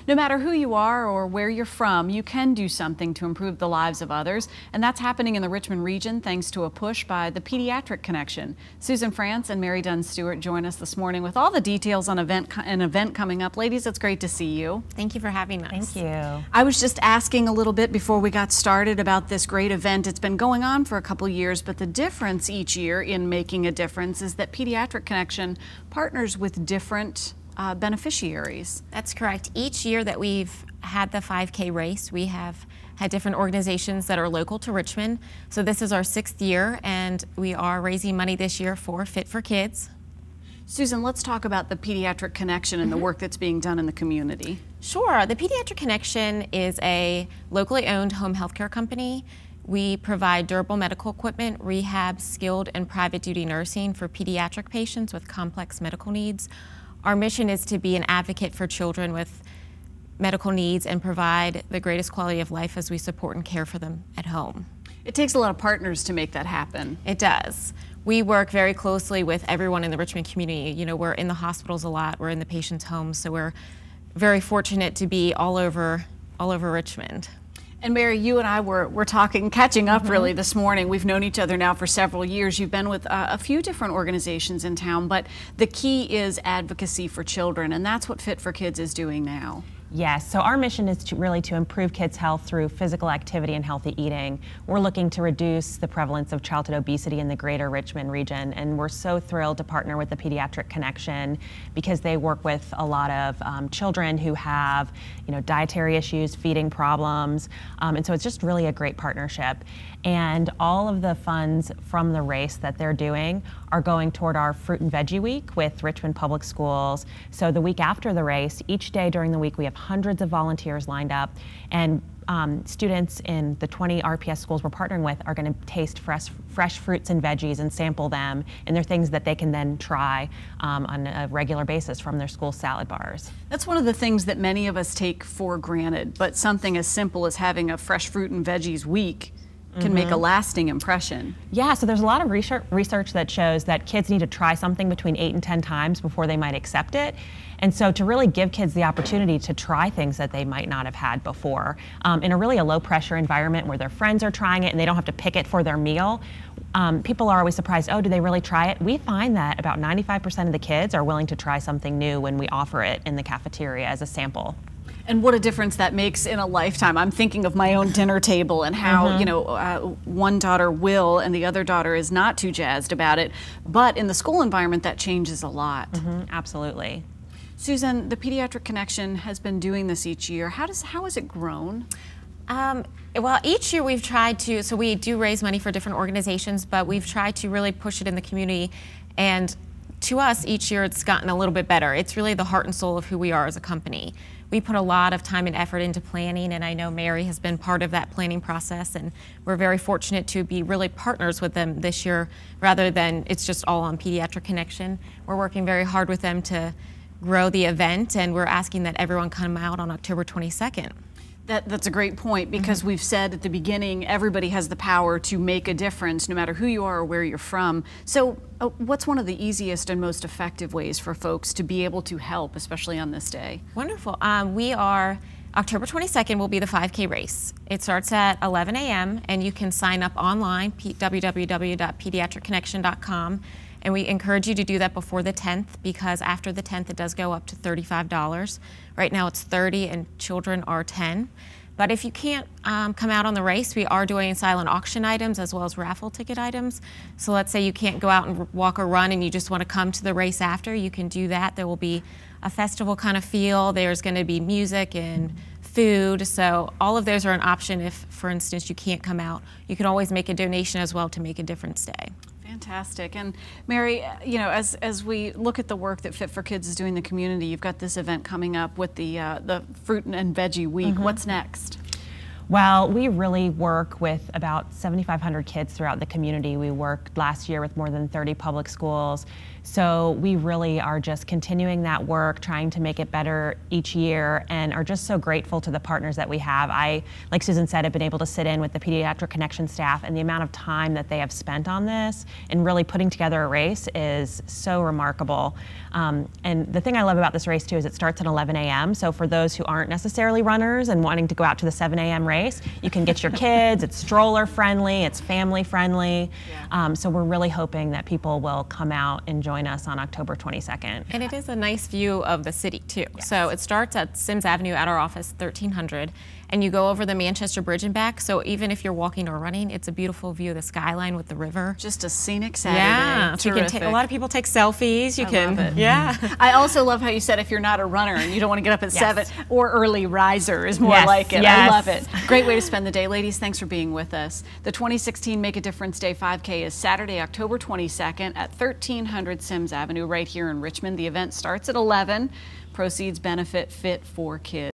No matter who you are or where you're from, you can do something to improve the lives of others, and that's happening in the Richmond region thanks to a push by the Pediatric Connection. Susan France and Mary Dunn Stewart join us this morning with all the details on an event coming up. Ladies, it's great to see you. Thank you for having us. Thank you. I was just asking a little bit before we got started about this great event. It's been going on for a couple years, but the difference each year in making a difference is that Pediatric Connection partners with different beneficiaries. That's correct. Each year that we've had the 5K race, we have had different organizations that are local to Richmond. So this is our 6th year, and we are raising money this year for Fit for Kids. Susan, let's talk about the Pediatric Connection and the work that's being done in the community. Sure. The Pediatric Connection is a locally owned home health care company. We provide durable medical equipment, rehab, skilled and private duty nursing for pediatric patients with complex medical needs. Our mission is to be an advocate for children with medical needs and provide the greatest quality of life as we support and care for them at home. It takes a lot of partners to make that happen. It does. We work very closely with everyone in the Richmond community. You know, we're in the hospitals a lot, we're in the patients' homes, so we're very fortunate to be all over Richmond. And Mary, you and I were talking, catching up really this morning. We've known each other now for several years. You've been with a few different organizations in town, but the key is advocacy for children, and that's what Fit for Kids is doing now. Yes, so our mission is to improve kids' health through physical activity and healthy eating. We're looking to reduce the prevalence of childhood obesity in the greater Richmond region, and we're so thrilled to partner with the Pediatric Connection because they work with a lot of children who have, dietary issues, feeding problems, and so it's just really a great partnership. And all of the funds from the race that they're doing are going toward our Fruit and Veggie Week with Richmond Public Schools. So the week after the race, each day during the week we have hundreds of volunteers lined up, and students in the 20 RPS schools we're partnering with are going to taste fresh fruits and veggies and sample them, and they're things that they can then try on a regular basis from their school salad bars. That's one of the things that many of us take for granted, but something as simple as having a fresh fruit and veggies week can make a lasting impression. Yeah, so there's a lot of research that shows that kids need to try something between 8 and 10 times before they might accept it. And so to really give kids the opportunity to try things that they might not have had before in a low pressure environment where their friends are trying it and they don't have to pick it for their meal, people are always surprised, oh, do they really try it? We find that about 95% of the kids are willing to try something new when we offer it in the cafeteria as a sample. And what a difference that makes in a lifetime. I'm thinking of my own dinner table and how, one daughter will and the other daughter is not too jazzed about it. But in the school environment, that changes a lot. Absolutely. Susan, the Pediatric Connection has been doing this each year. How has it grown? Well, each year we've tried to, so we do raise money for different organizations, but we've tried to really push it in the community. And to us, each year it's gotten a little bit better. It's really the heart and soul of who we are as a company. We put a lot of time and effort into planning, and I know Mary has been part of that planning process, and we're very fortunate to be really partners with them this year rather than it's just all on Pediatric Connection. We're working very hard with them to grow the event, and we're asking that everyone come out on October 22nd. That's a great point, because we've said at the beginning, everybody has the power to make a difference no matter who you are or where you're from. So what's one of the easiest and most effective ways for folks to be able to help, especially on this day? Wonderful. October 22nd will be the 5K race. It starts at 11 a.m. and you can sign up online, www.pediatricconnection.com. And we encourage you to do that before the 10th, because after the 10th it does go up to $35. Right now it's $30 and children are $10. But if you can't come out on the race, we are doing silent auction items as well as raffle ticket items. So let's say you can't go out and walk or run and you just want to come to the race after, you can do that. There will be a festival kind of feel. There's going to be music and food. So all of those are an option if, for instance, you can't come out. You can always make a donation as well to make a difference day. Fantastic. And Mary, as we look at the work that Fit for Kids is doing in the community, you've got this event coming up with the Fruit and Veggie Week. What's next? Well, we really work with about 7,500 kids throughout the community. We worked last year with more than 30 public schools So we really are just continuing that work, trying to make it better each year, and are just so grateful to the partners that we have. I, like Susan said, have been able to sit in with the Pediatric Connection staff, and the amount of time that they have spent on this and really putting together a race is so remarkable. And the thing I love about this race too is it starts at 11 a.m. So for those who aren't necessarily runners and wanting to go out to the 7 a.m. race, you can get your kids. It's stroller friendly, it's family friendly. Yeah. So we're really hoping that people will come out and join us on October 22nd. And it is a nice view of the city too. Yes. So it starts at Sims Avenue at our office, 1300, and you go over the Manchester Bridge and back. So even if you're walking or running, it's a beautiful view of the skyline with the river. Just a scenic Saturday. Yeah, so you can a lot of people take selfies. You can, love it. Yeah. I also love how you said if you're not a runner and you don't want to get up at 7, or early riser is more like it. Yes. I love it. Great way to spend the day. Ladies, thanks for being with us. The 2016 Make a Difference Day 5K is Saturday, October 22nd at 1300 Sims Avenue right here in Richmond. The event starts at 11. Proceeds benefit Fit for Kids.